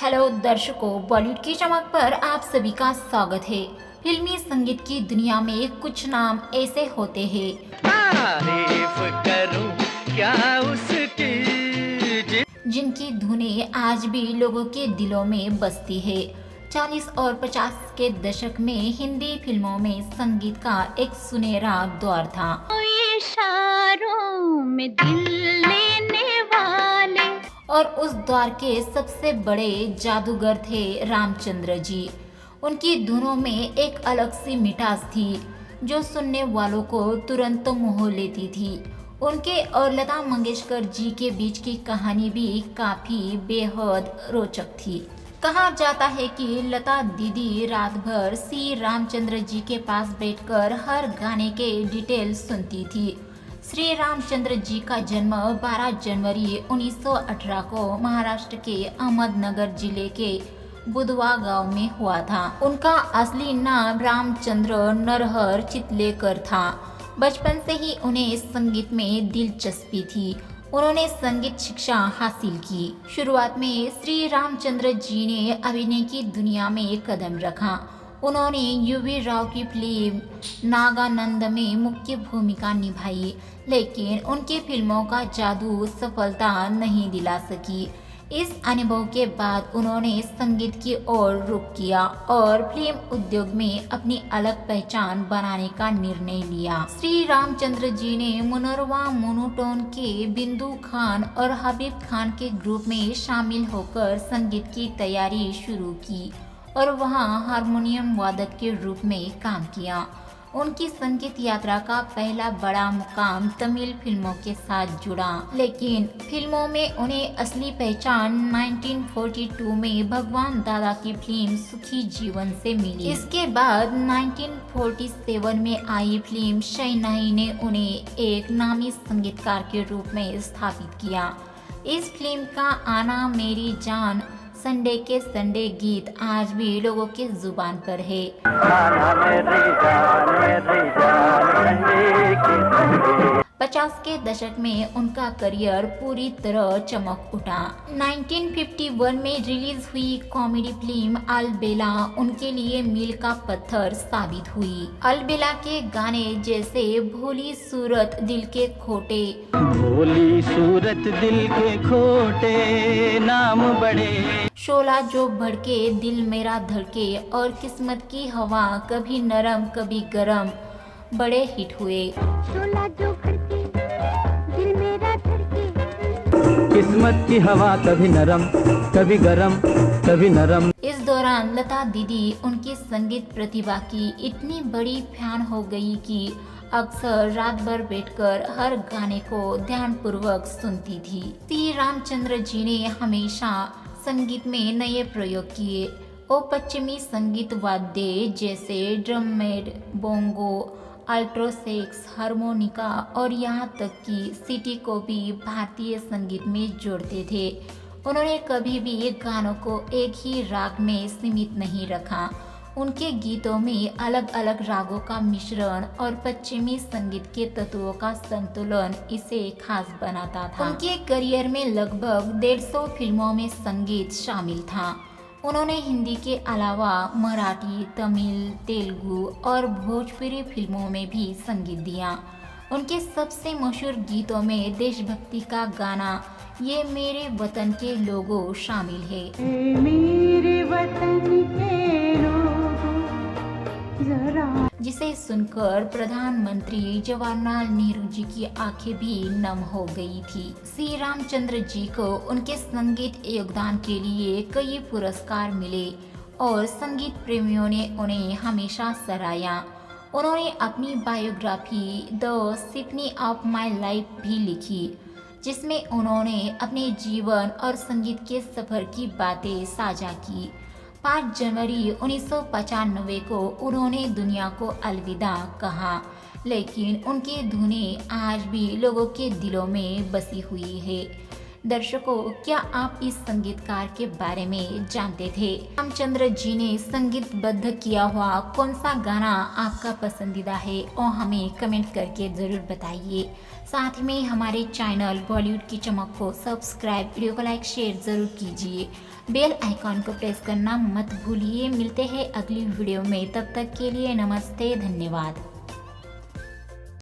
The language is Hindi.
हेलो दर्शकों, बॉलीवुड की चमक पर आप सभी का स्वागत है। फिल्मी संगीत की दुनिया में कुछ नाम ऐसे होते हैं तारीफ करूं क्या उसकी जिनकी धुनें आज भी लोगों के दिलों में बसती है। 40 और 50 के दशक में हिंदी फिल्मों में संगीत का एक सुनहरा दौर था इशारों में दिल लेने वाले। और उस दौर के सबसे बड़े जादूगर थे रामचंद्र जी। उनकी धुनों में एक अलग सी मिठास थी जो सुनने वालों को तुरंत मोह लेती थी। उनके और लता मंगेशकर जी के बीच की कहानी भी काफी बेहद रोचक थी। कहा जाता है कि लता दीदी रात भर सी रामचंद्र जी के पास बैठकर हर गाने के डिटेल सुनती थी। श्री रामचंद्र जी का जन्म 12 जनवरी 1918 को महाराष्ट्र के अहमदनगर जिले के बुधवा गांव में हुआ था। उनका असली नाम रामचंद्र नरहर चितलेकर था। बचपन से ही उन्हें संगीत में दिलचस्पी थी। उन्होंने संगीत शिक्षा हासिल की। शुरुआत में श्री रामचंद्र जी ने अभिनय की दुनिया में कदम रखा। उन्होंने यूवी राव की फिल्म नागानंद में मुख्य भूमिका निभाई, लेकिन उनकी फिल्मों का जादू सफलता नहीं दिला सकी। इस अनुभव के बाद उन्होंने संगीत की ओर रुख किया और फिल्म उद्योग में अपनी अलग पहचान बनाने का निर्णय लिया। श्री रामचंद्र जी ने मुनरवा मोनोटोन के बिंदु खान और हबीब खान के ग्रुप में शामिल होकर संगीत की तैयारी शुरू की और वहां हारमोनियम वादक के रूप में काम किया। उनकी संगीत यात्रा का पहला बड़ा मुकाम तमिल फिल्मों के साथ जुड़ा, लेकिन फिल्मों में उन्हें असली पहचान 1942 में भगवान दादा की फिल्म सुखी जीवन से मिली। इसके बाद 1947 में आई फिल्म शहनाई ने उन्हें एक नामी संगीतकार के रूप में स्थापित किया। इस फिल्म का आना मेरी जान, संडे के संडे गीत आज भी लोगों के जुबान पर है। आना मेरी जान संडे के संडे। 50 के दशक में उनका करियर पूरी तरह चमक उठा। 1951 में रिलीज हुई कॉमेडी फिल्म अलबेला उनके लिए मील का पत्थर साबित हुई। अलबेला के गाने जैसे भोली सूरत दिल के खोटे, भोली सूरत दिल के खोटे नाम बड़े, शोला जो भड़के दिल मेरा धड़के और किस्मत की हवा कभी नरम कभी गरम बड़े हिट हुए। शोला जो भड़के दिल मेरा धड़के, किस्मत की हवा कभी नरम कभी गरम कभी नरम। इस दौरान लता दीदी उनकी संगीत प्रतिभा की इतनी बड़ी फैन हो गई कि अक्सर रात भर बैठकर हर गाने को ध्यानपूर्वक सुनती थी। श्री रामचंद्र जी ने हमेशा संगीत में नए प्रयोग किए और पश्चिमी संगीत वाद्य जैसे ड्रम मेड, बोंगो, अल्ट्रोसेक्स, हारमोनिका और यहाँ तक कि सीटी को भी भारतीय संगीत में जोड़ते थे। उन्होंने कभी भी गानों को एक ही राग में सीमित नहीं रखा। उनके गीतों में अलग अलग रागों का मिश्रण और पश्चिमी संगीत के तत्वों का संतुलन इसे खास बनाता था। उनके करियर में लगभग 150 फिल्मों में संगीत शामिल था। उन्होंने हिंदी के अलावा मराठी, तमिल, तेलुगु और भोजपुरी फिल्मों में भी संगीत दिया। उनके सबसे मशहूर गीतों में देशभक्ति का गाना ये मेरे वतन के लोगों शामिल है। मेरे वतन के लोगों जरा, जिसे सुनकर प्रधानमंत्री जवाहरलाल नेहरू जी की आंखें भी नम हो गई थी। श्री रामचंद्र जी को उनके संगीत योगदान के लिए कई पुरस्कार मिले और संगीत प्रेमियों ने उन्हें हमेशा सराहा। उन्होंने अपनी biography the symphony of my life भी लिखी, जिसमें उन्होंने अपने जीवन और संगीत के सफर की बातें साझा की। 5 जनवरी 1995 को उन्होंने दुनिया को अलविदा कहा, लेकिन उनकी धुनें आज भी लोगों के दिलों में बसी हुई है। दर्शकों, क्या आप इस संगीतकार के बारे में जानते थे? रामचंद्र जी ने संगीतबद्ध किया हुआ कौन सा गाना आपका पसंदीदा है और हमें कमेंट करके ज़रूर बताइए। साथ में हमारे चैनल बॉलीवुड की चमक को सब्सक्राइब, वीडियो को लाइक शेयर ज़रूर कीजिए। बेल आइकॉन को प्रेस करना मत भूलिए। मिलते हैं अगली वीडियो में, तब तक के लिए नमस्ते, धन्यवाद।